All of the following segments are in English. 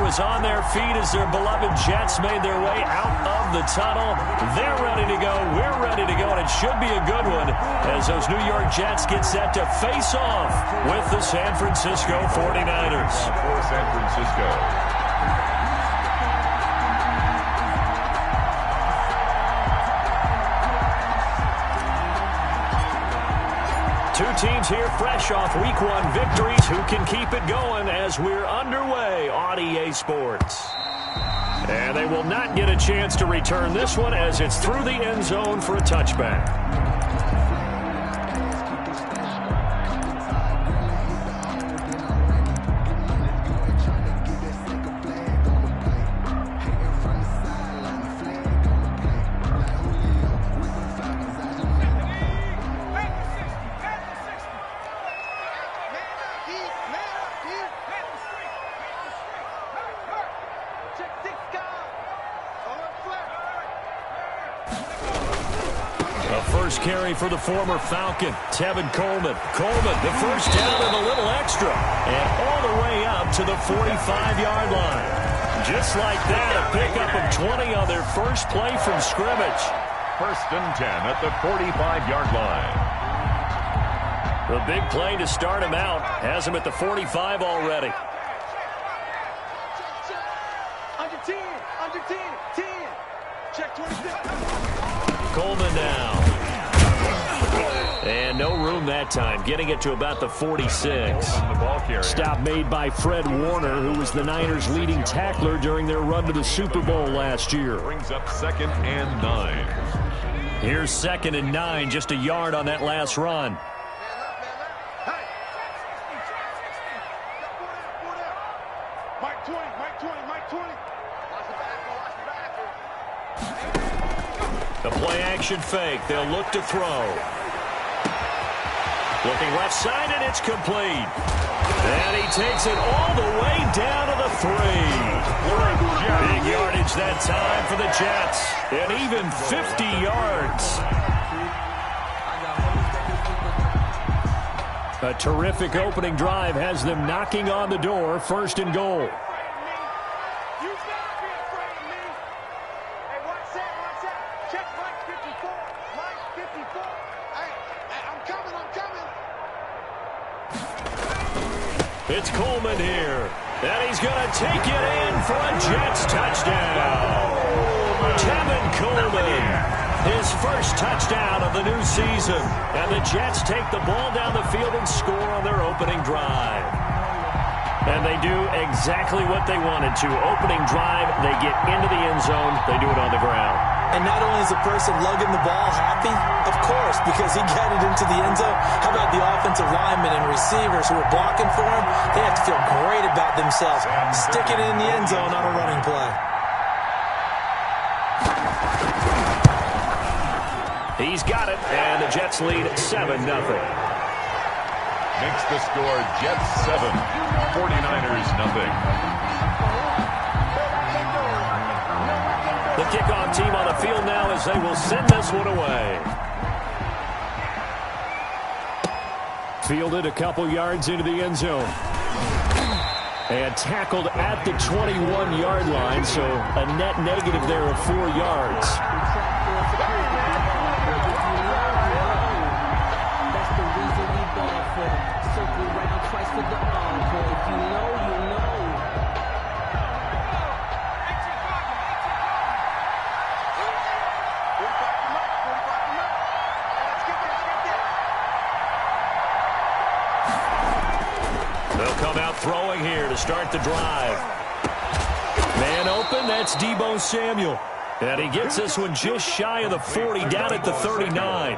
was on their feet as their beloved Jets made their way out of the tunnel. They're ready to go. We're ready to go, and it should be a good one as those New York Jets get set to face off with the San Francisco 49ers. For San Francisco. Two teams here fresh off Week 1 victories. Who can keep it going as we're underway on EA Sports? And they will not get a chance to return this one as it's through the end zone for a touchback. Carry for the former Falcon, Tevin Coleman. Coleman, the first down and a little extra. And all the way up to the 45-yard line. Just like that, a pickup of 20 on their first play from scrimmage. 1st and 10 at the 45-yard line. The big play to start him out has him at the 45 already. Under 10, under 10, 10. Check 26. Coleman now. And no room that time, getting it to about the 46. Stop made by Fred Warner, who was the Niners' leading tackler during their run to the Super Bowl last year. Brings up 2nd and 9. Here's 2nd and 9, just a yard on that last run. Mike 20, Mike 20, Mike 20. The play action fake. They'll look to throw. Looking left side, and it's complete. And he takes it all the way down to the 3. Big yardage that time for the Jets. And even 50 yards. A terrific opening drive has them knocking on the door. 1st and goal. It's Coleman here. And he's going to take it in for a Jets touchdown. Tevin Coleman, his first touchdown of the new season. And the Jets take the ball down the field and score on their opening drive. And they do exactly what they wanted to. Opening drive, they get into the end zone. They do it on the ground. And not only is the person lugging the ball happy, of course, because he got it into the end zone. How about the offensive linemen and receivers who are blocking for him? They have to feel great about themselves, sticking it in the end zone on a running play. He's got it, and the Jets lead 7-0. Makes the score Jets 7, 49ers nothing. The kickoff team on the field now as they will send this one away. Fielded a couple yards into the end zone. And tackled at the 21-yard line, so a net negative there of 4 yards. That's the reason we ball for. Circle round twice for the encore. If you know, you know. They'll come out throwing here to start the drive. Man open, that's Deebo Samuel. And he gets this one just shy of the 40, down at the 39.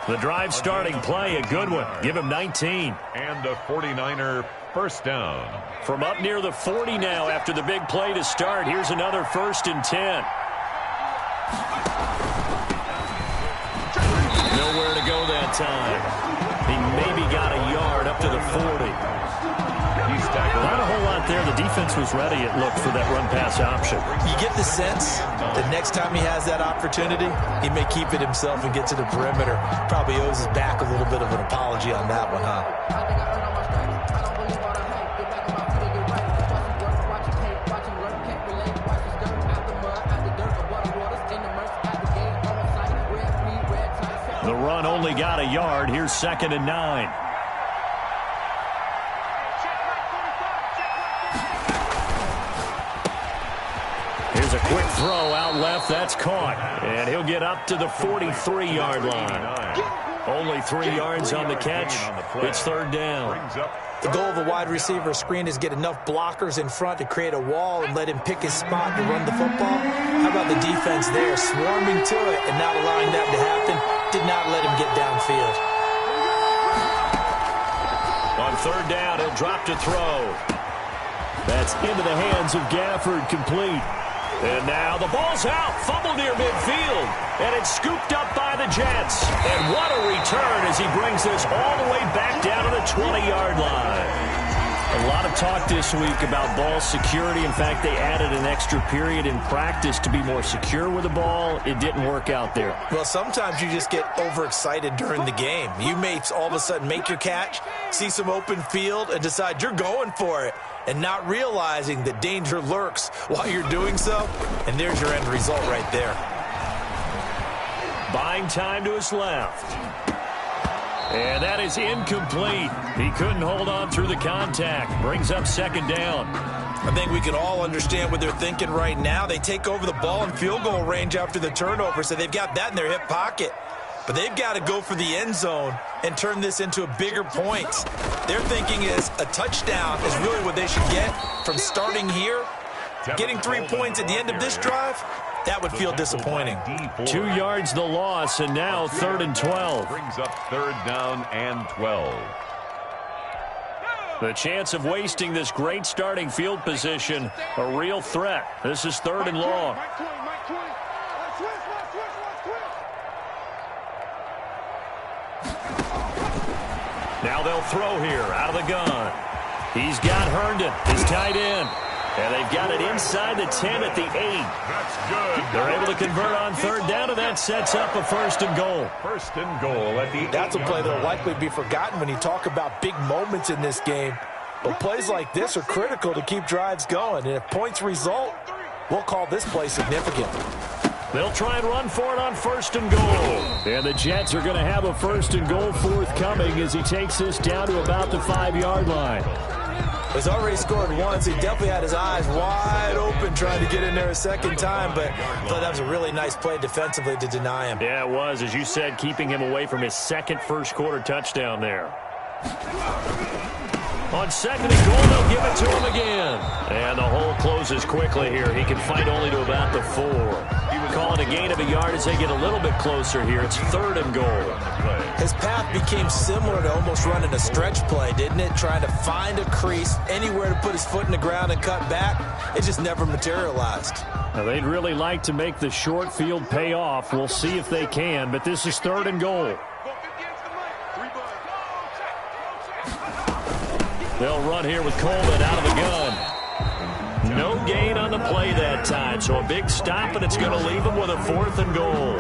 The drive starting play, a good one. Give him 19. And a 49er first down. From up near the 40 now after the big play to start. Here's another 1st and 10. Nowhere to go that time. He maybe got a yard up to the 40. Not a whole lot there. The defense was ready, it looked, for that run-pass option. You get the sense that next time he has that opportunity, he may keep it himself and get to the perimeter. Probably owes his back a little bit of an apology on that one, huh? run only got a yard. Here's 2nd and 9. Here's a quick throw out left. That's caught. And he'll get up to the 43-yard line. Only 3 yards on the catch. It's 3rd down. The goal of a wide receiver screen is get enough blockers in front to create a wall and let him pick his spot to run the football. How about the defense there, swarming to it and not allowing that to happen? Did not let him get downfield. On 3rd down, he'll drop to throw. That's into the hands of Gafford, complete. And now the ball's out, fumble near midfield, and it's scooped up by the Jets. And what a return as he brings this all the way back down to the 20-yard line. A lot of talk this week about ball security. In fact, they added an extra period in practice to be more secure with the ball. It didn't work out there. Well, sometimes you just get overexcited during the game. You may all of a sudden make your catch, see some open field, and decide you're going for it, and not realizing that danger lurks while you're doing so. And there's your end result right there. Buying time to his left. And that is incomplete. He couldn't hold on through the contact. Brings up 2nd down. I think we can all understand what they're thinking right now. They take over the ball in field goal range after the turnover, so they've got that in their hip pocket. But they've got to go for the end zone and turn this into a bigger points. Their thinking is a touchdown is really what they should get from starting here. Getting 3 points at the end of this drive, that would feel disappointing. 2 yards the loss, and now 3rd and 12. Brings up 3rd down and 12. The chance of wasting this great starting field position, a real threat. This is 3rd and long. Now they'll throw here out of the gun. He's got Herndon, his tight end. And they've got it inside the 10 at the 8. That's good. They're able to convert on 3rd down, and that sets up a 1st and goal. 1st and goal at the 8. That's a play that'll likely be forgotten when you talk about big moments in this game. But plays like this are critical to keep drives going. And if points result, we'll call this play significant. They'll try and run for it on 1st and goal. And the Jets are going to have a 1st and goal forthcoming as he takes this down to about the 5-yard line. He's already scored once. He definitely had his eyes wide open trying to get in there a second time, but I thought that was a really nice play defensively to deny him. Yeah, it was, as you said, keeping him away from his second first-quarter touchdown there. On 2nd and goal, they'll give it to him again. And the hole closes quickly here. He can fight only to about the 4. Call it a gain of a yard as they get a little bit closer here. It's 3rd and goal. His path became similar to almost running a stretch play, didn't it? Trying to find a crease, anywhere to put his foot in the ground and cut back. It just never materialized. Now, they'd really like to make the short field pay off. We'll see if they can, but this is 3rd and goal. They'll run here with Coleman out of the gun. No gain on the play that time, so a big stop, and it's going to leave them with a 4th and goal.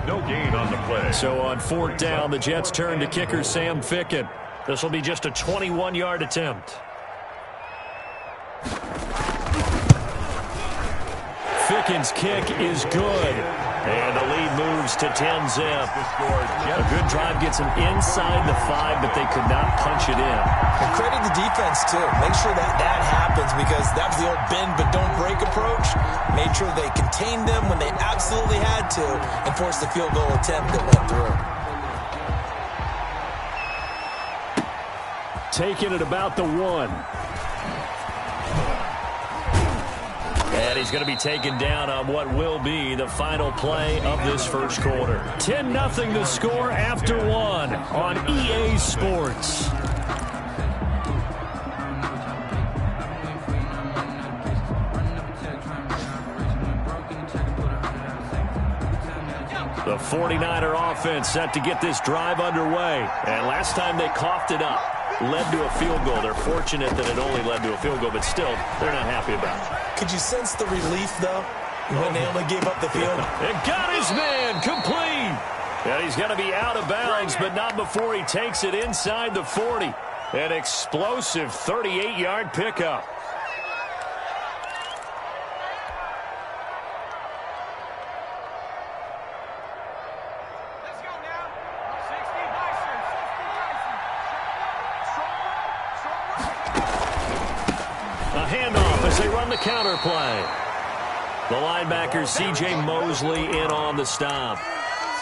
No gain on the play. So on 4th down, the Jets turn to kicker Sam Ficken. This will be just a 21-yard attempt. Ficken's kick is good. And the lead moves to 10-zip. A good drive gets them inside the 5, but they could not punch it in. And credit the defense, too. Make sure that happens, because that was the old bend but don't break approach. Made sure they contained them when they absolutely had to and forced the field goal attempt that went through. Taking it about the 1. And he's going to be taken down on what will be the final play of this first quarter. 10-0 the score after 1 on EA Sports. The 49er offense set to get this drive underway. And last time they coughed it up, led to a field goal. They're fortunate that it only led to a field goal, but still, they're not happy about it. Could you sense the relief, though, when they only gave up the field? It got his man complete. And he's going to be out of bounds, but not before he takes it inside the 40. An explosive 38-yard pickup. as they run the counter play. The linebacker, C.J. Mosley, in on the stop.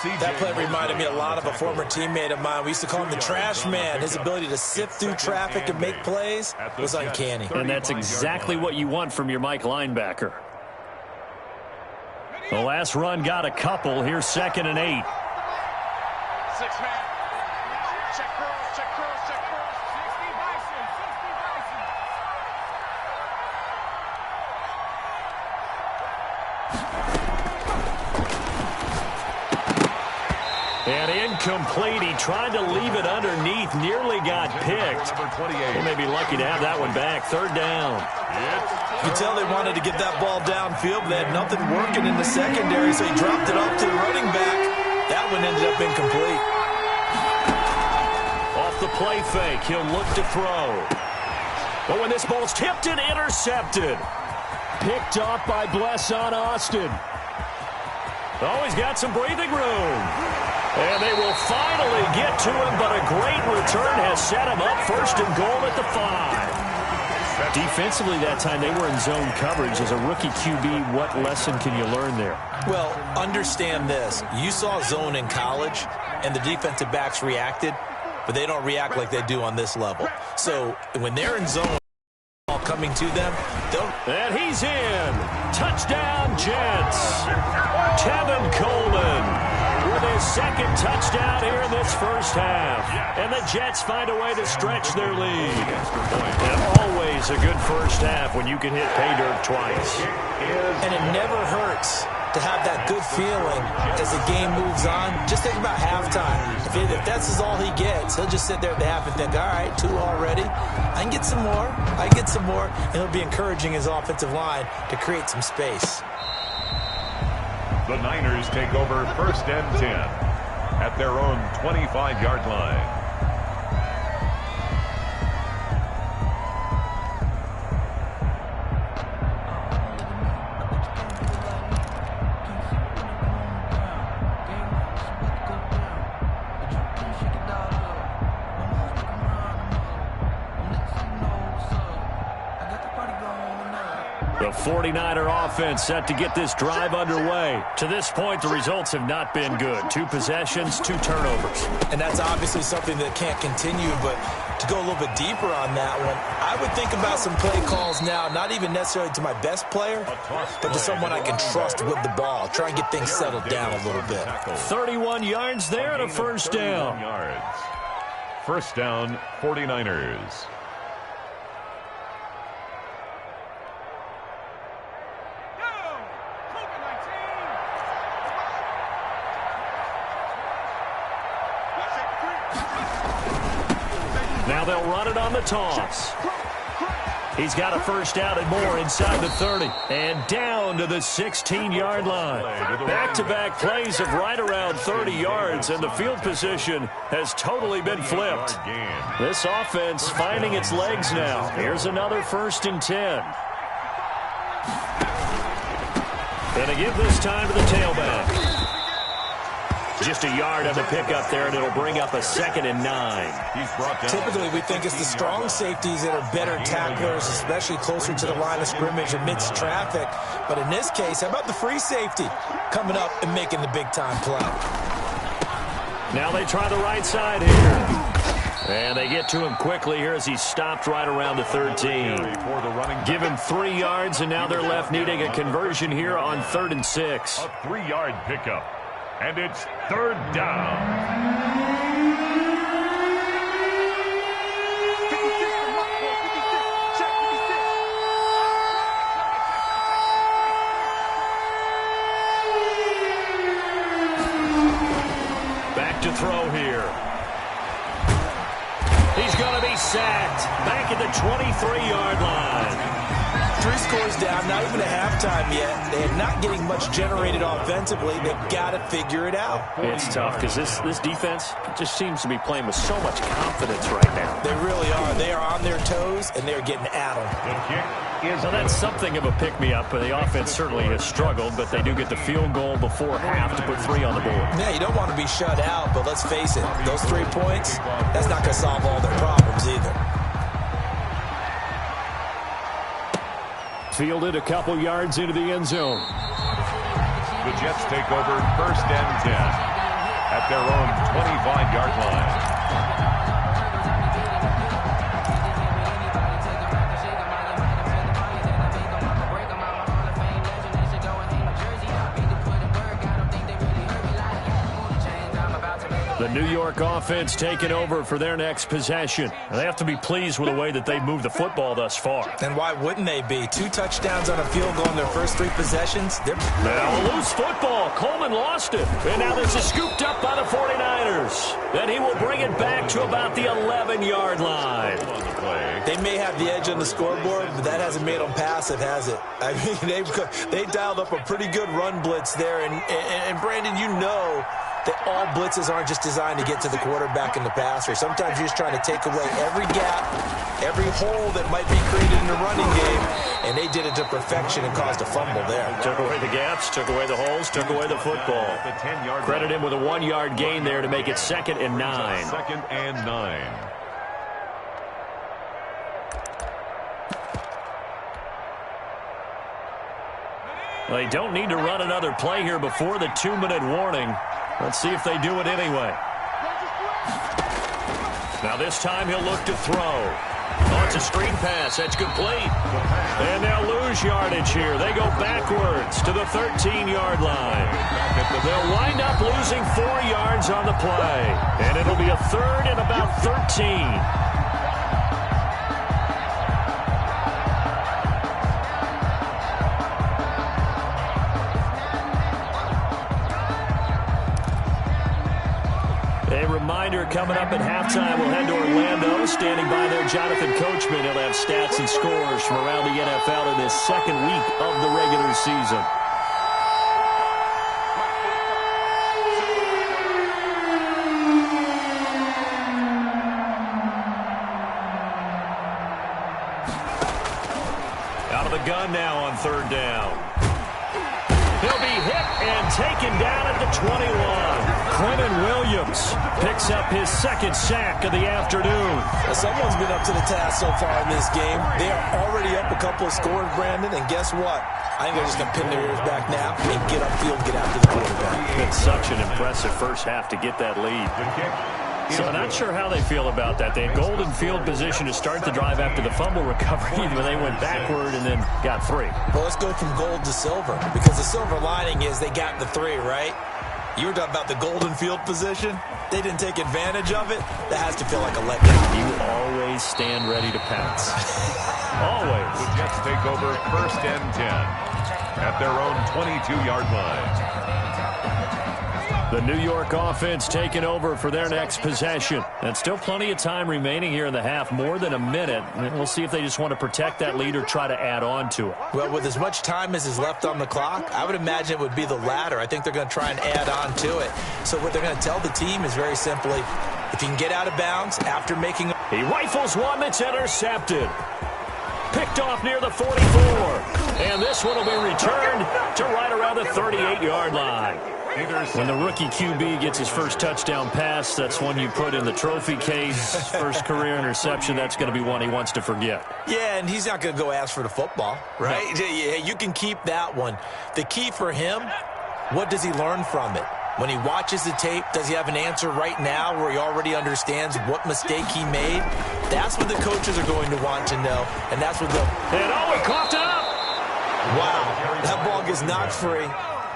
That play reminded me a lot of a former teammate of mine. We used to call him the trash man. His ability to sift through traffic and make plays was uncanny. And that's exactly what you want from your Mike linebacker. The last run got a couple. Here's 2nd and 8. 6 man. Check cross, check cross, check cross. 60 Bison, 60 Bison. And incomplete. He tried to leave it underneath. Nearly got picked. They may be lucky to have that one back. 3rd down. You could tell they wanted to get that ball downfield, but they had nothing working in the secondary, so he dropped it off to the running back. That one ended up incomplete. Off the play fake, he'll look to throw. But when this ball's tipped and intercepted. Picked off by Blesson Austin. Oh, he's got some breathing room. And they will finally get to him, but a great return has set him up 1st and goal at the 5. Defensively that time, they were in zone coverage. As a rookie QB, what lesson can you learn there? Well, understand this. You saw zone in college, and the defensive backs reacted, but they don't react like they do on this level. So when they're in zone, ball coming to them, they'll... And he's in. Touchdown, Jets. Tevin Coleman with his 2nd touchdown here in this 1st half. And the Jets find a way to stretch their lead. And always a good 1st half when you can hit pay dirt twice. And it never hurts to have that good feeling as the game moves on. Just think about halftime. If that's all he gets, he'll just sit there at the half and think, all right, 2 already. I can get some more. I can get some more. And he'll be encouraging his offensive line to create some space. The Niners take over 1st and 10 at their own 25-yard line. The 49er offense set to get this drive underway. To this point, the results have not been good. 2 possessions, 2 turnovers. And that's obviously something that can't continue, but to go a little bit deeper on that one, I would think about some play calls now, not even necessarily to my best player, but to someone I can trust with the ball. Try and get things settled down a little bit. 31 yards there and a 1st down. 1st down, 49ers. Now they'll run it on the toss. He's got a 1st down and more inside the 30. And down to the 16-yard line. Back-to-back plays of right around 30 yards, and the field position has totally been flipped. This offense finding its legs now. Here's another 1st and 10. Gonna give this time to the tailback. Just a yard on the pickup there, and it'll bring up a 2nd and 9. Typically, we think it's the strong safeties that are better tacklers, especially closer to the line of scrimmage amidst traffic. But in this case, how about the free safety coming up and making the big-time play? Now they try the right side here. And they get to him quickly here as he's stopped right around the 13. Give him 3 yards, and now they're left needing a conversion here on 3rd and 6. A 3-yard pickup. And it's 3rd down. Back to throw here. He's going to be sacked. Back at the 23-yard line. 3 scores down, not even a halftime yet. They're not getting much generated offensively. They've got to figure it out. It's tough because this defense just seems to be playing with so much confidence right now. They really are. They are on their toes, and they're getting at them. The kick is Well, that's something of a pick-me-up. The offense certainly has struggled, but they do get the field goal before half to put 3 on the board. Yeah, you don't want to be shut out, but let's face it, those 3 points, that's not going to solve all their problems either. Fielded a couple yards into the end zone. The Jets take over 1st and 10 at their own 25-yard line. The New York offense taking over for their next possession. They have to be pleased with the way that they've moved the football thus far. And why wouldn't they be? 2 touchdowns on a field goal in their first 3 possessions. Now a loose football. Coleman lost it. And now this is scooped up by the 49ers. Then he will bring it back to about the 11-yard line. They may have the edge on the scoreboard, but that hasn't made them passive, has it? I mean, they dialed up a pretty good run blitz there. And Brandon, you know that all blitzes aren't just designed to get to the quarterback and the passer. Sometimes you're just trying to take away every gap, every hole that might be created in the running game, and they did it to perfection and caused a fumble there. Took away the gaps, took away the holes, took away the football. Credit him with a 1-yard gain there to make it 2nd and 9. 2nd and 9. They don't need to run another play here before the 2-minute warning. Let's see if they do it anyway. Now this time he'll look to throw. Oh, it's a screen pass. That's complete. And they'll lose yardage here. They go backwards to the 13-yard line. They'll wind up losing 4 yards on the play. And it'll be a 3rd and about 13. Reminder, coming up at halftime, we'll head to Orlando. Standing by there, Jonathan Coachman. He'll have stats and scores from around the NFL in this 2nd week of the regular season. Out of the gun now on 3rd down. He'll be hit and taken down at the 21. Quentin Williams picks up his 2nd sack of the afternoon. Someone's been up to the task so far in this game. They are already up a couple of scores, Brandon, and guess what? I think they're just going to pin their ears back now and get upfield, get after the quarterback. It's been such an impressive first half to get that lead. So I'm not sure how they feel about that. They had golden field position to start the drive after the fumble recovery, but they went backward and then got 3. Well, let's go from gold to silver, because the silver lining is they got the 3, right? You were talking about the golden field position. They didn't take advantage of it. That has to feel like a letdown. You always stand ready to pounce. Always. The Jets take over 1st and 10 at their own 22-yard line. The New York offense taking over for their next possession. And still plenty of time remaining here in the half, more than a minute. And we'll see if they just want to protect that lead or try to add on to it. Well, with as much time as is left on the clock, I would imagine it would be the latter. I think they're going to try and add on to it. So what they're going to tell the team is very simply, if you can get out of bounds after making... He rifles one that's intercepted. Picked off near the 44. And this one will be returned to right around the 38-yard line. When the rookie QB gets his first touchdown pass, that's one you put in the trophy case. First career interception, that's going to be one he wants to forget. Yeah, and he's not going to go ask for the football, right? Yeah, you can keep that one. The key for him, what does he learn from it? When he watches the tape, does he have an answer right now where he already understands what mistake he made? That's what the coaches are going to want to know, and that's what they'll... And oh, he coughed it up! Wow, that ball gets knocked free.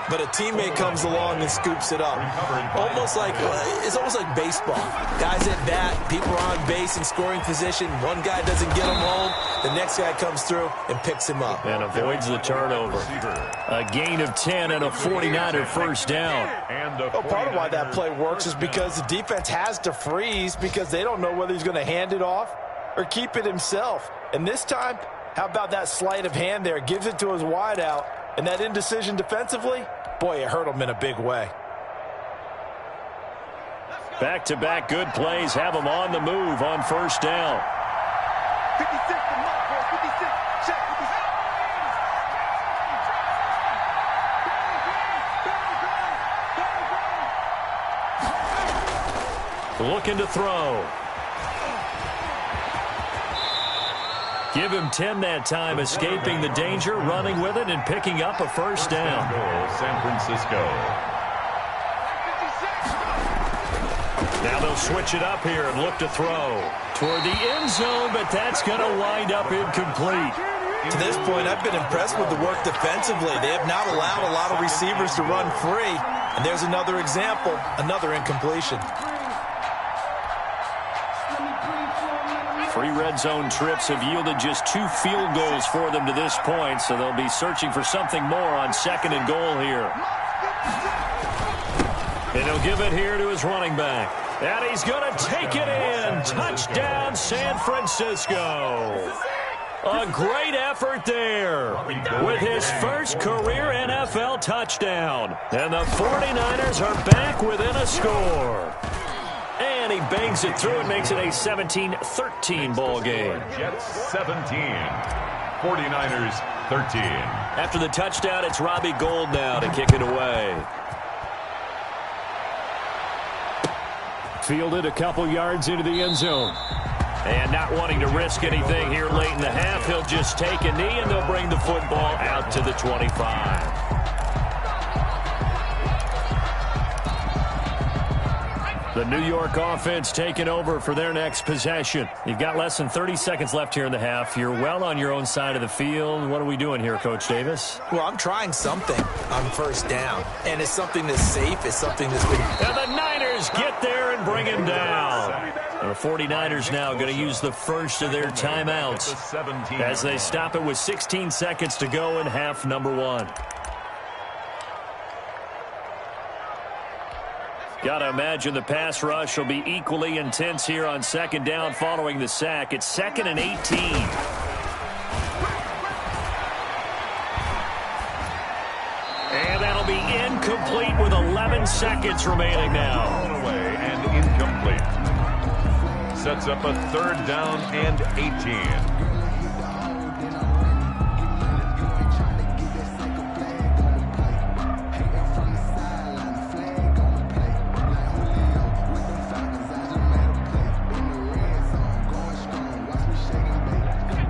But a teammate comes along and scoops it up. It's almost like baseball. Guys at bat, people are on base in scoring position. One guy doesn't get him home. The next guy comes through and picks him up. And avoids the turnover. A gain of 10 and a 49er first down. Well, part of why that play works is because the defense has to freeze because they don't know whether he's going to hand it off or keep it himself. And this time, how about that sleight of hand there? Gives it to his wideout. And that indecision defensively, boy, it hurt him in a big way. Back-to-back good plays have him on the move on first down. 56 to Mark, 56. Check 56. Looking to throw. Give him 10 that time, escaping the danger, running with it, and picking up a first down. Goal, San Francisco. Now they'll switch it up here and look to throw toward the end zone, but that's going to wind up incomplete. To this point, I've been impressed with the work defensively. They have not allowed a lot of receivers to run free. And there's another example, another incompletion. 3 red zone trips have yielded just 2 field goals for them to this point, so they'll be searching for something more on 2nd and goal here. And he'll give it here to his running back. And he's going to take it in. Touchdown, San Francisco. A great effort there with his first career NFL touchdown. And the 49ers are back within a score. And he bangs it through and makes it a 17-13 ball game. Jets 17, 49ers 13. After the touchdown, it's Robbie Gould now to kick it away. Fielded a couple yards into the end zone. And not wanting to risk anything here late in the half, he'll just take a knee and they'll bring the football out to the 25. The New York offense taking over for their next possession. You've got less than 30 seconds left here in the half. You're well on your own side of the field. What are we doing here, Coach Davis? Well, I'm trying something on first down. And it's something that's safe. It's something that's been... And the Niners get there and bring him down. And the 49ers now going to use the first of their timeouts as they stop it with 16 seconds to go in half number 1. Got to imagine the pass rush will be equally intense here on 2nd down following the sack. It's 2nd and 18. And that'll be incomplete with 11 seconds remaining now. Thrown away and incomplete. Sets up a 3rd down and 18.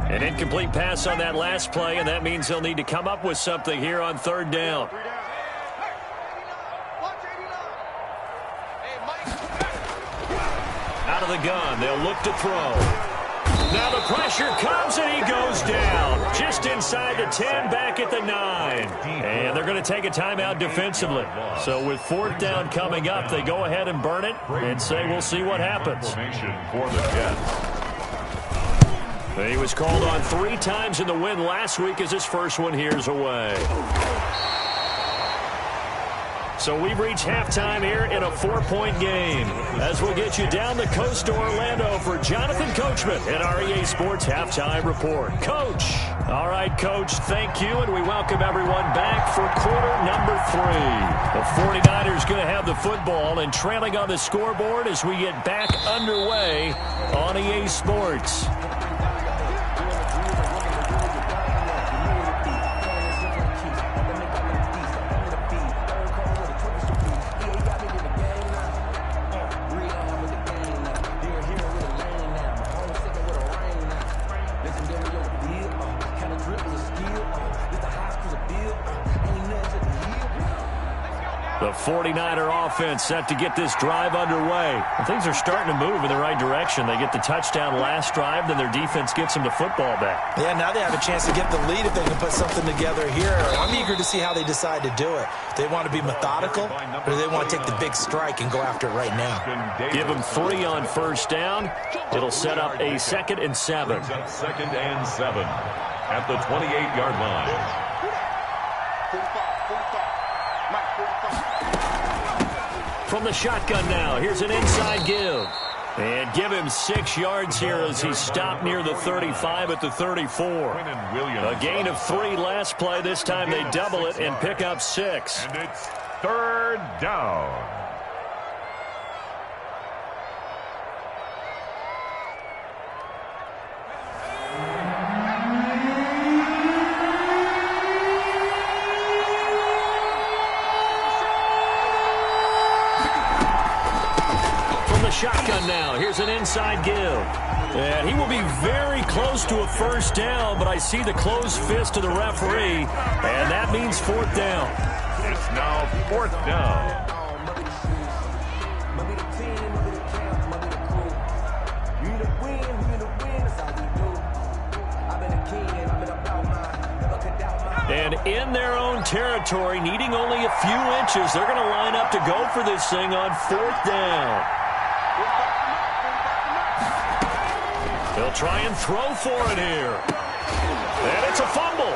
An incomplete pass on that last play, and that means they'll need to come up with something here on 3rd down. Out of the gun, they'll look to throw. Now the pressure comes, and he goes down. Just inside the 10, back at the 9. And they're going to take a timeout defensively. So with 4th down coming up, they go ahead and burn it and say we'll see what happens. Formation for the Jets. He was called on 3 times in the win last week as his first one here's away. So we've reached halftime here in a 4-point game. As we'll get you down the coast to Orlando for Jonathan Coachman at our EA Sports Halftime Report. Coach. All right, Coach, thank you, and we welcome everyone back for quarter number 3. The 49ers going to have the football and trailing on the scoreboard as we get back underway on EA Sports. The 49er offense set to get this drive underway. And things are starting to move in the right direction. They get the touchdown last drive, then their defense gets them the football back. Yeah, now they have a chance to get the lead if they can put something together here. I'm eager to see how they decide to do it. They want to be methodical, or do they want to take the big strike and go after it right now? Give them 3 on first down. It'll set up a 2nd and 7. 2nd and 7 at the 28-yard line. From the shotgun now, here's an inside give. And give him 6 yards here as he stopped near the 35 at the 34. A gain of 3 last play. This time they double it and pick up 6. And it's 3rd down. Shotgun now. Here's an inside give. And he will be very close to a first down, but I see the closed fist of the referee, and that means fourth down. It's now fourth down. And in their own territory, needing only a few inches, they're going to line up to go for this thing on fourth down. They'll try and throw for it here. And it's a fumble.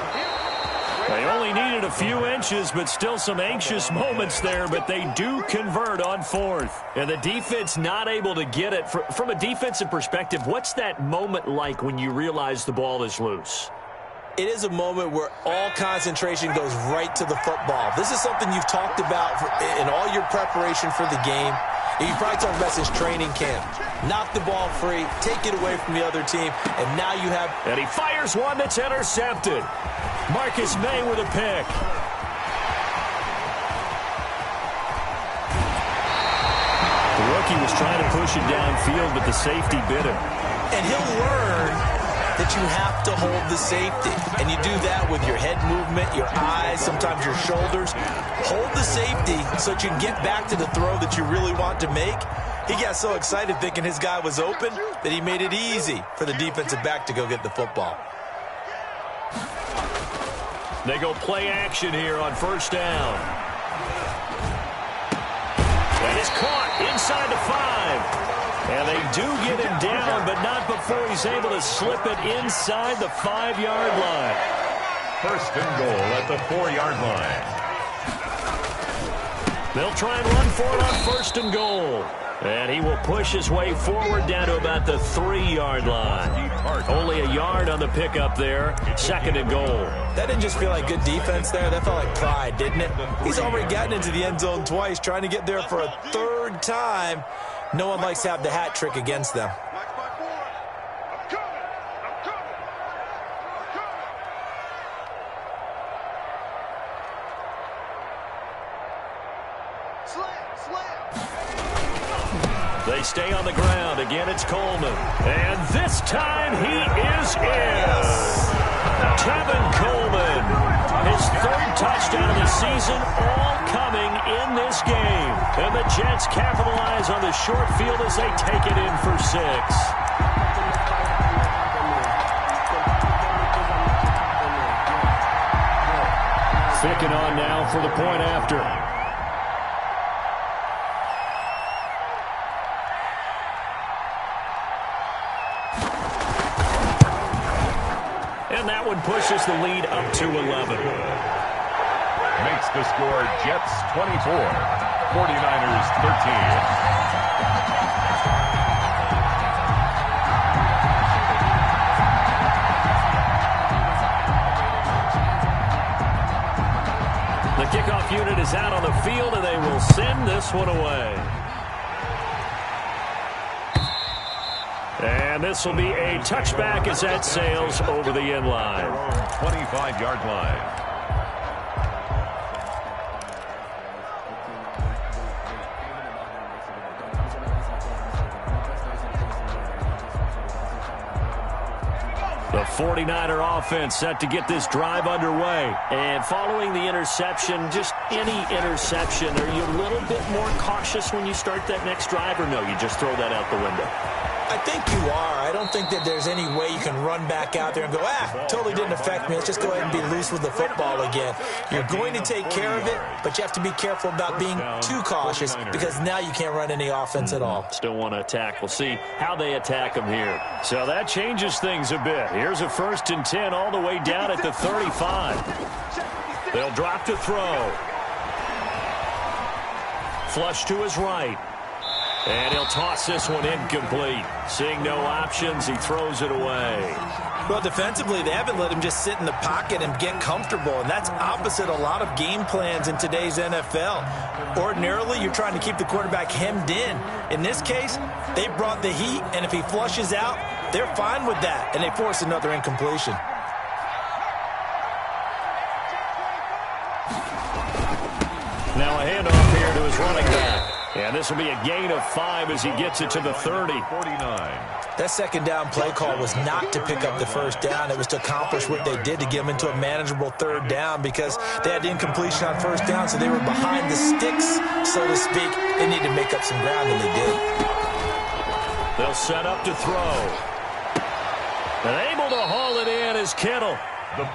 They only needed a few inches, but still some anxious moments there, but they do convert on fourth. And the defense not able to get it. From a defensive perspective, what's that moment like when you realize the ball is loose? It is a moment where all concentration goes right to the football. This is something you've talked about in all your preparation for the game. And you probably talked about since training camp. Knock the ball free, take it away from the other team, and now you have... And he fires one that's intercepted. Marcus May with a pick. The rookie was trying to push it downfield, but the safety bit him. And he'll learn that you have to hold the safety. And you do that with your head movement, your eyes, sometimes your shoulders. Hold the safety so that you can get back to the throw that you really want to make. He got so excited thinking his guy was open that he made it easy for the defensive back to go get the football. They go play action here on first down. And it's caught inside the 5. And they do get him down, but not before he's able to slip it inside the 5-yard line. First and goal at the 4-yard line. They'll try and run for it on first and goal. And he will push his way forward down to about the 3-yard line. Only a yard on the pickup there. Second and goal. That didn't just feel like good defense there. That felt like pride, didn't it? He's already gotten into the end zone twice, trying to get there for a third time. No one likes to have the hat trick against them. They stay on the ground. Again, it's Coleman. And this time he is in. Tevin Coleman. His third touchdown of the season, all coming in this game. And the Jets capitalize on the short field as they take it in for 6. Picking on now for the point after. And that one pushes the lead up to 11. Makes the score Jets 24, 49ers 13. The kickoff unit is out on the field, and they will send this one away. And this will be a touchback as that sails over the end line. 25-yard line. The 49er offense set to get this drive underway. And following the interception, just any interception, are you a little bit more cautious when you start that next drive, or no, you just throw that out the window? I think you are. I don't think that there's any way you can run back out there and go, totally didn't affect me. Let's just go ahead and be loose with the football again. You're going to take care of it, but you have to be careful about being too cautious because now you can't run any offense at all. Still want to attack. We'll see how they attack them here. So that changes things a bit. Here's a 1st and 10 all the way down at the 35. They'll drop to throw. Flush to his right. And he'll toss this one incomplete. Seeing no options, he throws it away. Well, defensively, they haven't let him just sit in the pocket and get comfortable, and that's opposite a lot of game plans in today's NFL. Ordinarily, you're trying to keep the quarterback hemmed in. In this case, they brought the heat, and if he flushes out, they're fine with that, and they force another incompletion. Now a handoff here to his running back. And this will be a gain of 5 as he gets it to the 30. 49. That second down play call was not to pick up the first down. It was to accomplish what they did to get them into a manageable third down because they had incompletion on first down, so they were behind the sticks, so to speak. They needed to make up some ground, and they did. They'll set up to throw. And able to haul it in is Kittle.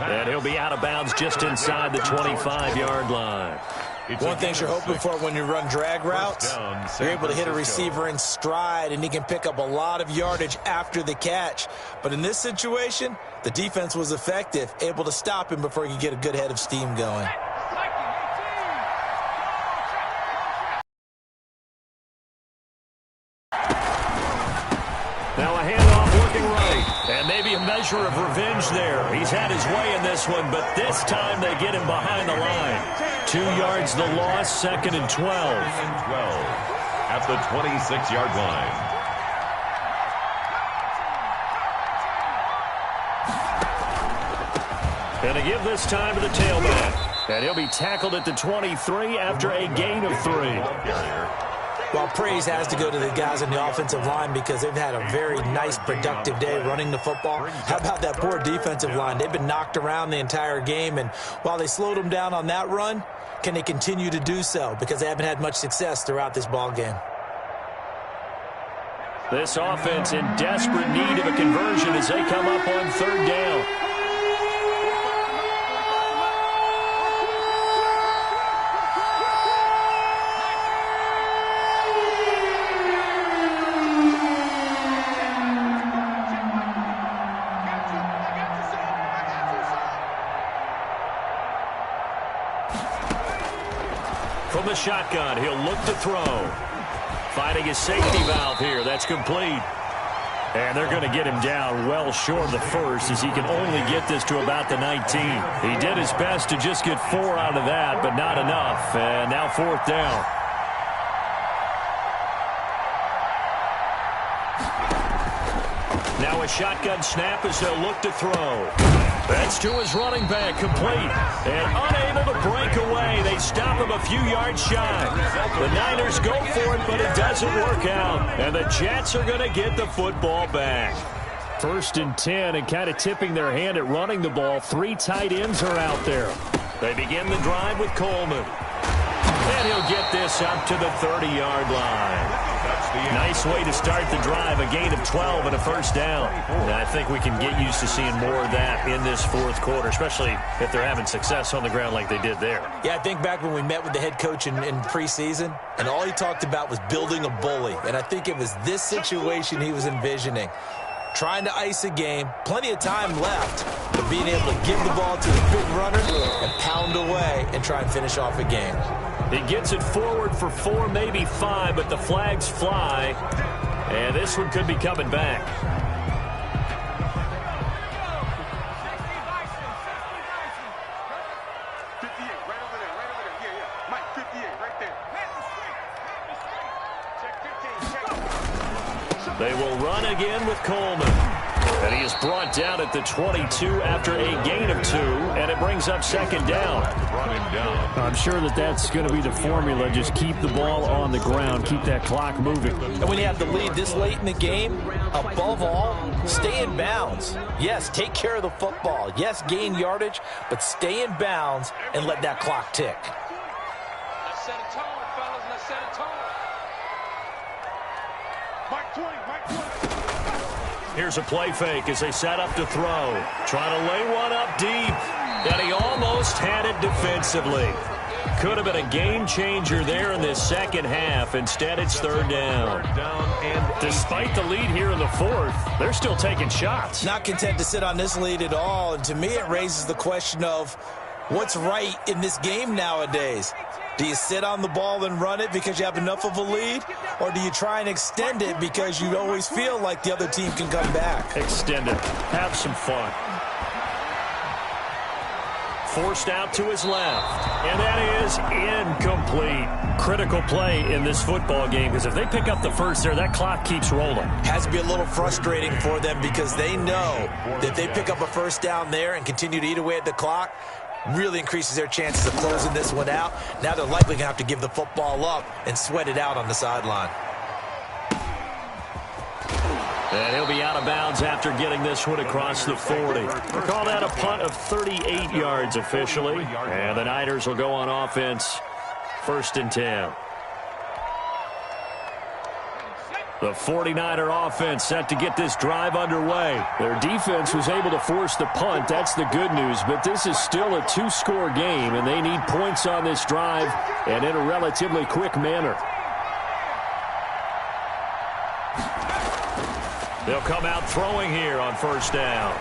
And he'll be out of bounds just inside the 25-yard line. One thing you're hoping for when you run drag routes, you're able to hit a receiver in stride, and he can pick up a lot of yardage after the catch. But in this situation, the defense was effective, able to stop him before he could get a good head of steam going. Now a handoff working right. And maybe a measure of revenge there. He's had his way in this one, but this time they get him behind the line. 2 yards the loss, 2nd and 12. At the 26-yard line. And to give this time to the tailback. And he'll be tackled at the 23 after a gain of 3. Well, praise has to go to the guys on the offensive line because they've had a very nice, productive day running the football. How about that poor defensive line? They've been knocked around the entire game, and while they slowed them down on that run, can they continue to do so? Because they haven't had much success throughout this ball game. This offense in desperate need of a conversion as they come up on 3rd down. From the shotgun, he'll look to throw. Finding his safety valve here. That's complete. And they're going to get him down well short of the first as he can only get this to about the 19. He did his best to just get 4 out of that, but not enough. And now 4th down. Now a shotgun snap as they'll look to throw. That's to his running back, complete. And unable to break away. They stop him a few yards shy. The Niners go for it, but it doesn't work out. And the Jets are going to get the football back. 1st and 10, and kind of tipping their hand at running the ball. 3 tight ends are out there. They begin the drive with Coleman. And he'll get this up to the 30-yard line. Nice way to start the drive, a gain of 12 and a 1st down. And I think we can get used to seeing more of that in this 4th quarter, especially if they're having success on the ground like they did there. Yeah, I think back when we met with the head coach in preseason, and all he talked about was building a bully. And I think it was this situation he was envisioning. Trying to ice a game, plenty of time left, but being able to give the ball to the big runner and pound away and try and finish off a game. He gets it forward for 4, maybe 5, but the flags fly, and this one could be coming back. They will run again with Coleman. And he is brought down at the 22 after a gain of 2, and it brings up 2nd down. I'm sure that's going to be the formula. Just keep the ball on the ground, keep that clock moving. And when you have the lead this late in the game, above all, stay in bounds. Yes, take care of the football. Yes, gain yardage, but stay in bounds and let that clock tick. Let's set a tone, fellas. Let's set a tone. Mike 20, Mike 20. Here's a play fake as they set up to throw. Trying to lay one up deep. And he almost had it defensively. Could have been a game changer there in this 2nd half. Instead, it's 3rd down. Despite the lead here in the 4th, they're still taking shots. Not content to sit on this lead at all. And to me, it raises the question of what's right in this game nowadays. Do you sit on the ball and run it because you have enough of a lead? Or do you try and extend it because you always feel like the other team can come back? Extend it. Have some fun. Forced out to his left. And that is incomplete. Critical play in this football game because if they pick up the first there, that clock keeps rolling. Has to be a little frustrating for them because they know that if they pick up a 1st down there and continue to eat away at the clock, really increases their chances of closing this one out. Now they're likely going to have to give the football up and sweat it out on the sideline. And he'll be out of bounds after getting this one across the 40. We'll call that a punt of 38 yards officially. And the Niners will go on offense, 1st and 10. The 49er offense set to get this drive underway. Their defense was able to force the punt. That's the good news. But this is still a 2-score game, and they need points on this drive and in a relatively quick manner. They'll come out throwing here on 1st down.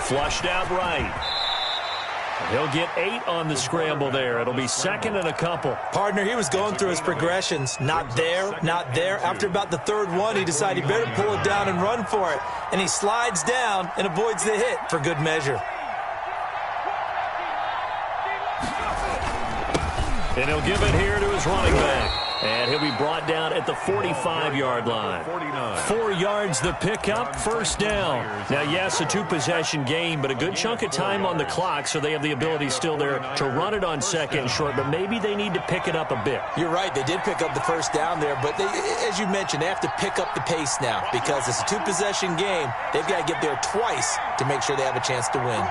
Flushed out right. He'll get 8 on the scramble there. It'll be 2nd and a couple. Partner, he was going through his progressions. Not there, not there. After about the 3rd one, he decided he better pull it down and run for it. And he slides down and avoids the hit for good measure. And he'll give it here to his running back. And he'll be brought down at the 45-yard line. 4 yards the pickup, 1st down. Now, yes, a 2-possession game, but a good chunk of time on the clock, so they have the ability still there to run it on 2nd and short, but maybe they need to pick it up a bit. You're right. They did pick up the 1st down there, but they, as you mentioned, they have to pick up the pace now because it's a 2-possession game. They've got to get there twice to make sure they have a chance to win.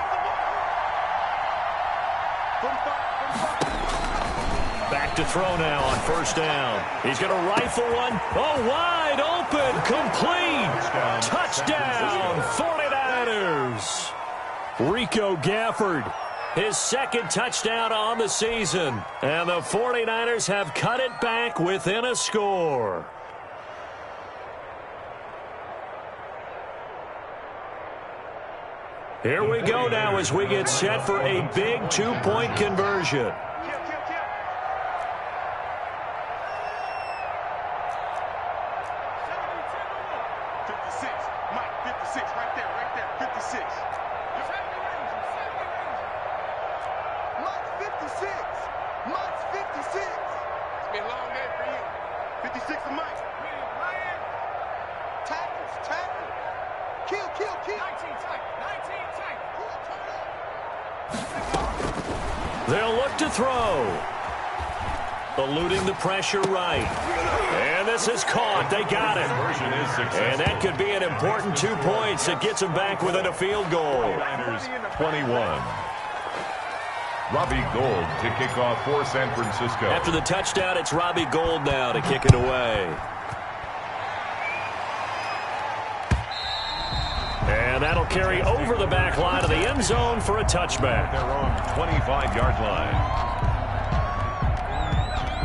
Back to throw now on 1st down. He's going to rifle one. Oh, wide open. Complete. Touchdown, 49ers. Rico Gafford, his 2nd touchdown on the season. And the 49ers have cut it back within a score. Here we go now as we get set for a big 2-point conversion. 19 tight. They'll look to throw. Eluding the pressure right. And this is caught. They got it. And that could be an important 2 points. It gets them back within a field goal. 21. Robbie Gould to kick off for San Francisco. After the touchdown, it's Robbie Gould now to kick it away. And that'll carry over the back line of the end zone for a touchback. Their own 25-yard line.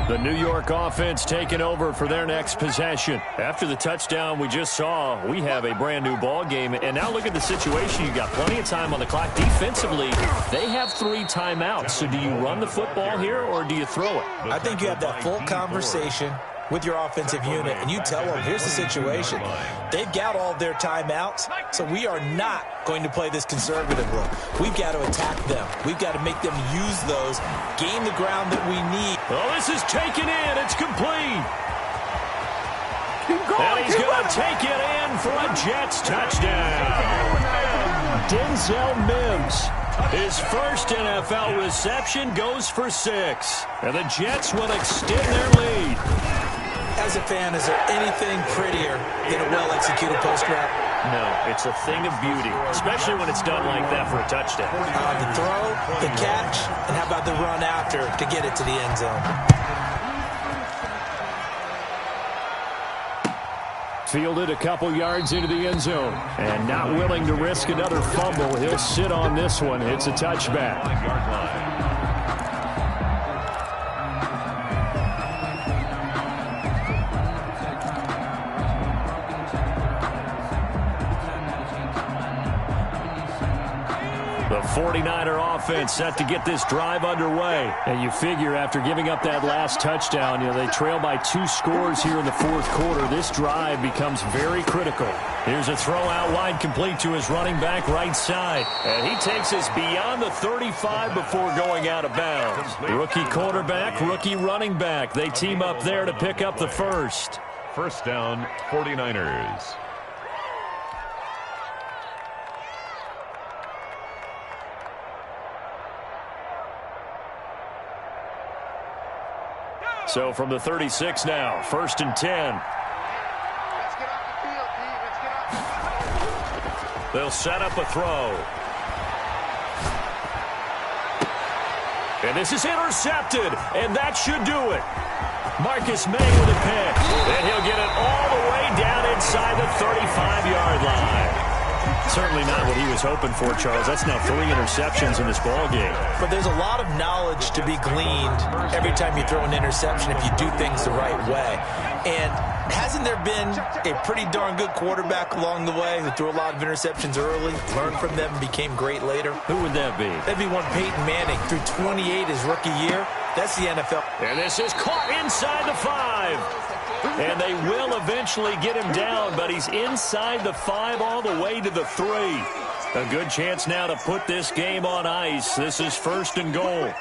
The New York offense taking over for their next possession. After the touchdown we just saw, we have a brand new ball game. And now look at the situation. You got plenty of time on the clock. Defensively, they have 3 timeouts. So do you run the football here or do you throw it? I think you have that full conversation with your offensive unit, and you tell them, here's the situation. They've got all their timeouts, so we are not going to play this conservatively. We've got to attack them. We've got to make them use those, gain the ground that we need. Oh, this is taken in. It's complete. And he's going to take it in for a Jets touchdown. Denzel Mims, his first NFL reception, goes for 6. And the Jets will extend their lead. As a fan, is there anything prettier than a well-executed post route? No, it's a thing of beauty, especially when it's done like that for a touchdown. The throw, the catch, and how about the run after to get it to the end zone? Fielded a couple yards into the end zone. And not willing to risk another fumble. He'll sit on this one. It's a touchback. 5-yard line. The 49er offense set to get this drive underway. And you figure after giving up that last touchdown, they trail by 2 scores here in the 4th quarter. This drive becomes very critical. Here's a throw out wide, complete to his running back right side. And he takes us beyond the 35 before going out of bounds. Rookie quarterback, rookie running back. They team up there to pick up the first. First down, 49ers. So from the 36 now, 1st and 10. They'll set up a throw. And this is intercepted, and that should do it. Marcus May with a pick, and he'll get it all the way down inside the 35-yard line. Certainly not what he was hoping for, Charles. That's now 3 interceptions in this ball game. But there's a lot of knowledge to be gleaned every time you throw an interception if you do things the right way. And hasn't there been a pretty darn good quarterback along the way who threw a lot of interceptions early, learned from them, and became great later? Who would that be? That'd be one Peyton Manning. Threw 28 his rookie year. That's the NFL. And this is caught inside the 5. And they will eventually get him down, but he's inside the 5 all the way to the 3. A good chance now to put this game on ice. This is 1st and goal.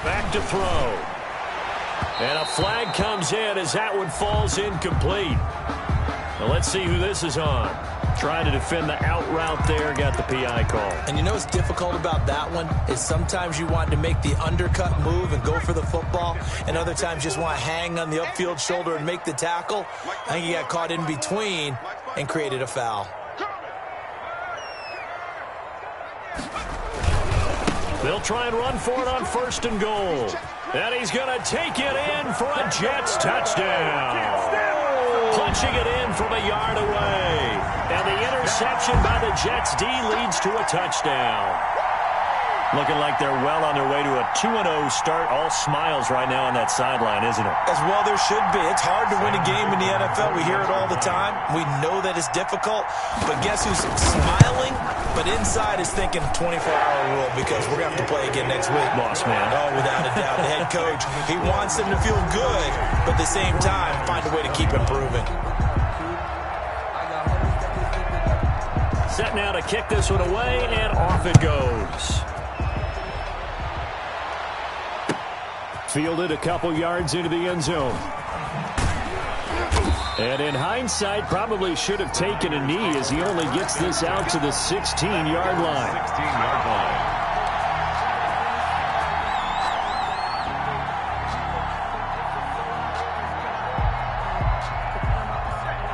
Back to throw. And a flag comes in as that one falls incomplete. Now let's see who this is on. Trying to defend the out route there, got the PI call. And you know what's difficult about that one is sometimes you want to make the undercut move and go for the football, and other times you just want to hang on the upfield shoulder and make the tackle. I think he got caught in between and created a foul. They'll try and run for it on 1st and goal. And he's going to take it in for a Jets touchdown. Punching it in from a yard away. And the interception by the Jets D leads to a touchdown. Looking like they're well on their way to a 2-0 start. All smiles right now on that sideline, isn't it? As well there should be. It's hard to win a game in the NFL. We hear it all the time. We know that it's difficult. But guess who's smiling? But inside is thinking 24-hour rule because we're going to have to play again next week. Boss man. Oh, without a doubt. The head coach, he wants them to feel good, but at the same time, find a way to keep improving. Set now to kick this one away, and off it goes. Fielded a couple yards into the end zone. And in hindsight, probably should have taken a knee as he only gets this out to the 16-yard line. 16-yard line.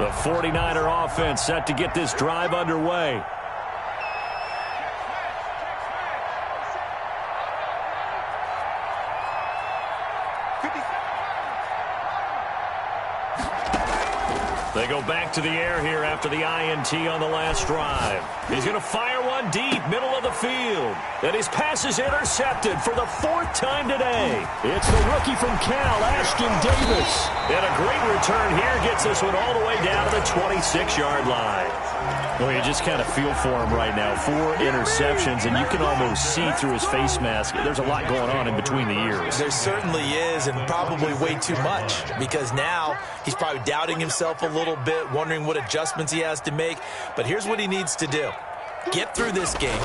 The 49er offense set to get this drive underway. They go back to the air here after the INT on the last drive. He's going to fire one deep, middle of the field. And his pass is intercepted for the 4th time today. It's the rookie from Cal, Ashton Davis. And a great return here gets this one all the way down to the 26-yard line. Well, you just kind of feel for him right now. 4 interceptions, and you can almost see through his face mask. There's a lot going on in between the ears. There certainly is, and probably way too much, because now he's probably doubting himself a little bit, wondering what adjustments he has to make. But here's what he needs to do. Get through this game,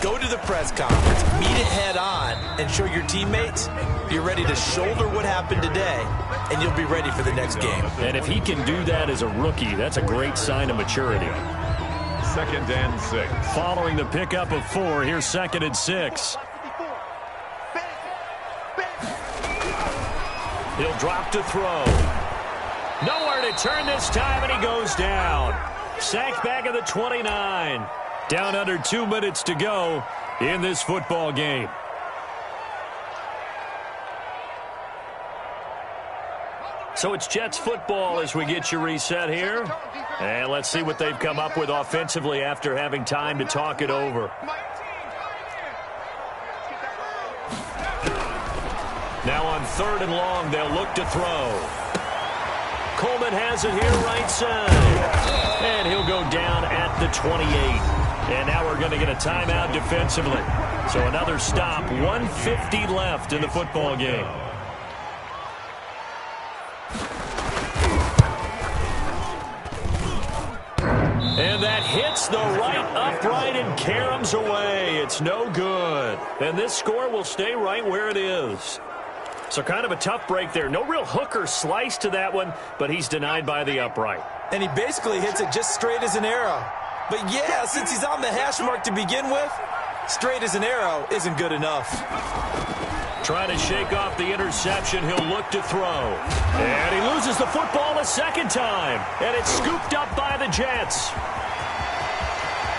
go to the press conference, meet it head on, and show your teammates you're ready to shoulder what happened today, and you'll be ready for the next game. And if he can do that as a rookie, that's a great sign of maturity. 2nd and 6. Following the pickup of 4, here's 2nd and 6. He'll drop to throw. Nowhere to turn this time, and he goes down. Sacked back at the 29. Down under 2 minutes to go in this football game. So it's Jets football as we get you reset here. And let's see what they've come up with offensively after having time to talk it over. Now on 3rd and long, they'll look to throw. Coleman has it here right side. And he'll go down at the 28. And now we're going to get a timeout defensively. So another stop, 1:50 left in the football game. And that hits the right upright and caroms away. It's no good. And this score will stay right where it is. So kind of a tough break there. No real hook or slice to that one, but he's denied by the upright. And he basically hits it just straight as an arrow. But yeah, since he's on the hash mark to begin with, straight as an arrow isn't good enough. Trying to shake off the interception, he'll look to throw. And he loses the football a second time. And it's scooped up by the Jets.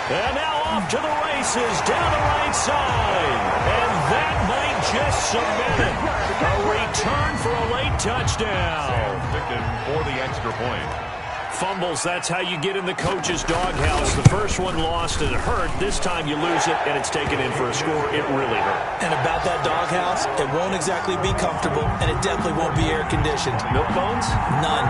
And now off to the races, down the right side. And that might just cement it. A return for a late touchdown. Victim for the extra point. Fumbles, that's how you get in the coach's doghouse. The first one lost and it hurt. This time you lose it and it's taken in for a score. It really hurt. And about that doghouse, it won't exactly be comfortable, and it definitely won't be air-conditioned. Milk bones? None.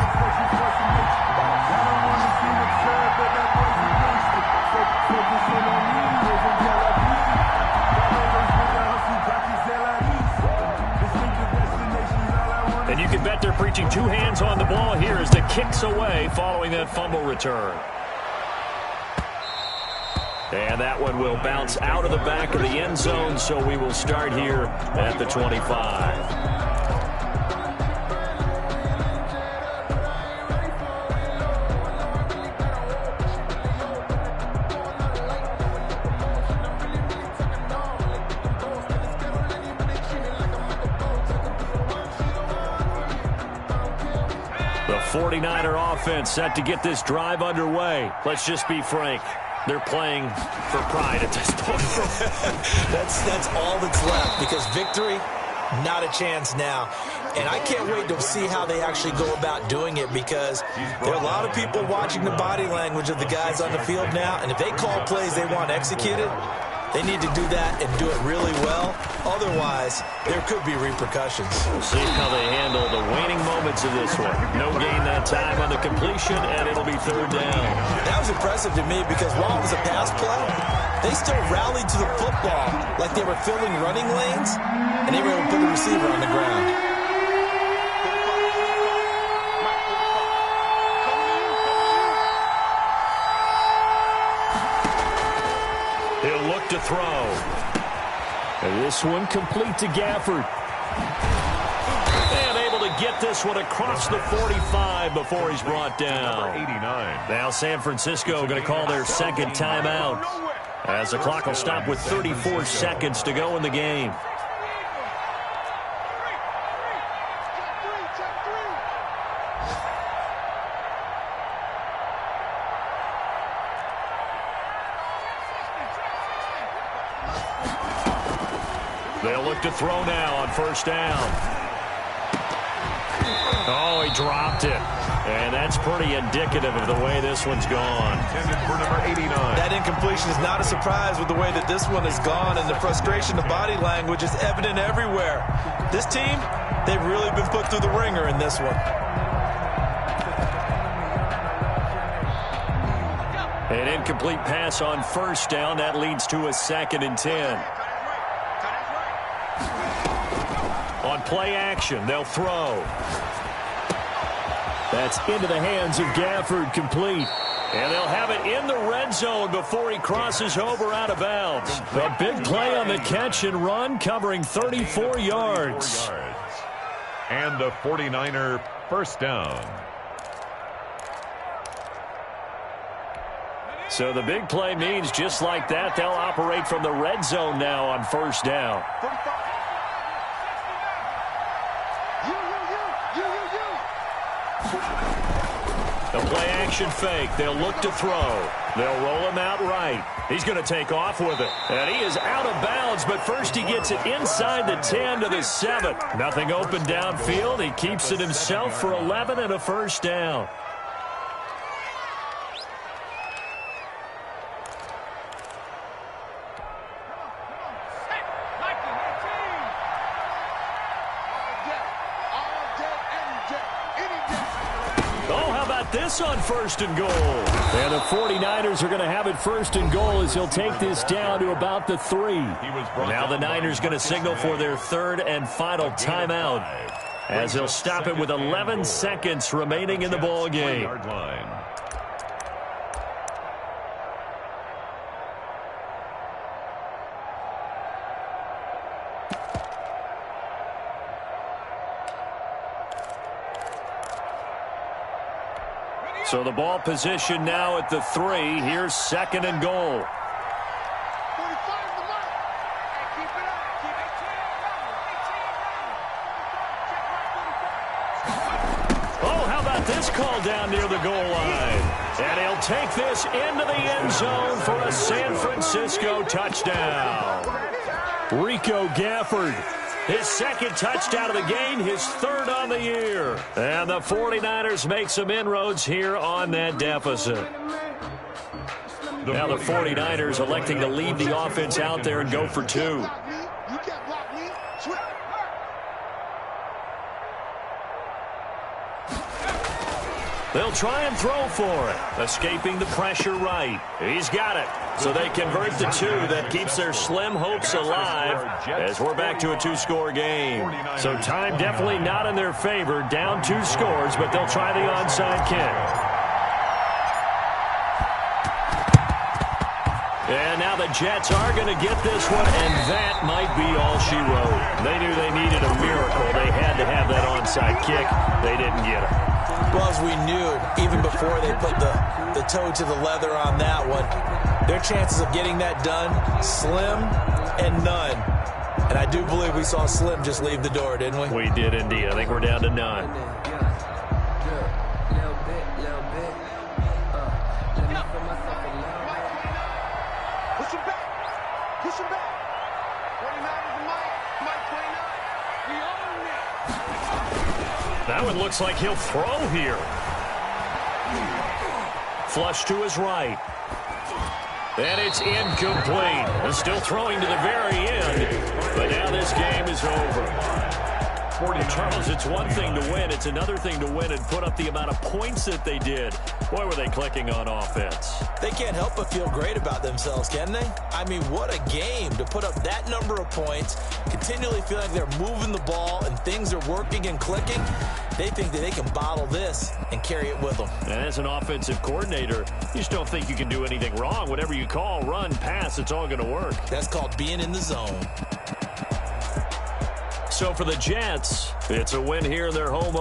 And you can bet they're preaching two hands on the ball here as the kick's away following that fumble return. And that one will bounce out of the back of the end zone, so we will start here at the 25. The 49er offense set to get this drive underway. Let's just be frank. They're playing for pride at this point. That's all that's left, because victory, not a chance now. And I can't wait to see how they actually go about doing it, because there are a lot of people watching the body language of the guys on the field now, and if they call plays they want executed, they need to do that and do it really well. Otherwise, there could be repercussions. We'll see how they handle the waning moments of this one. No gain that time on the completion, and it'll be third down. That was impressive to me, because while it was a pass play, they still rallied to the football like they were filling running lanes, and they were able to put the receiver on the ground. He'll look to throw. And this one complete to Gafford. And able to get this one across the 45 before he's brought down. Number 89. Now San Francisco going to call their second timeout, as the clock will stop with 34 seconds to go in the game. They'll look to throw now on first down. Oh, he dropped it. And that's pretty indicative of the way this one's gone. Intended for number 89. That incompletion is not a surprise with the way that this one has gone, and the frustration of body language is evident everywhere. This team, they've really been put through the ringer in this one. An incomplete pass on first down. That leads to a 2nd and 10. On play action, they'll throw. That's into the hands of Gafford, complete. And they'll have it in the red zone before he crosses over out of bounds. A big play on the catch and run, covering 34 yards. And the 49er first down. So the big play means just like that, they'll operate from the red zone now on first down. The play action fake. They'll look to throw. They'll roll him out right. He's going to take off with it. And he is out of bounds, but first he gets it inside the 10 to the 7. Nothing open downfield. He keeps it himself for 11 and a first down. This on first and goal. And the 49ers are going to have it first and goal as he'll take this down to about the 3. Now the Niners going to signal for their third and final timeout, as they'll stop it with 11 seconds remaining in the ball game. So the ball position now at the 3. Here's 2nd and goal. Oh, how about this call down near the goal line? And he'll take this into the end zone for a San Francisco touchdown. Rico Gafford, his 2nd touchdown of the game, his 3rd on the year. And the 49ers make some inroads here on that deficit. Now the 49ers electing to leave the offense out there and go for 2. They'll try and throw for it. Escaping the pressure right. He's got it. So they convert the 2. That keeps their slim hopes alive as we're back to a 2-score game. So time definitely not in their favor. Down 2 scores, but they'll try the onside kick. And now the Jets are going to get this one, and that might be all she wrote. They knew they needed a miracle. They had to have that onside kick. They didn't get it. Well, as we knew, even before they put the toe to the leather on that one, their chances of getting that done, slim and none. And I do believe we saw Slim just leave the door, didn't we? We did indeed. I think we're down to none. Push him back. Push him back. 49 is the Mike 29. We own it. That one looks like he'll throw here. Flush to his right. And it's incomplete. They're still throwing to the very end. But now this game is over. Charles, it's one thing to win. It's another thing to win and put up the amount of points that they did. Boy, were they clicking on offense. They can't help but feel great about themselves, can they? I mean, what a game to put up that number of points, continually feel like they're moving the ball and things are working and clicking. They think that they can bottle this and carry it with them. And as an offensive coordinator, you just don't think you can do anything wrong. Whatever you call, run, pass, it's all going to work. That's called being in the zone. So for the Jets, it's a win here in their home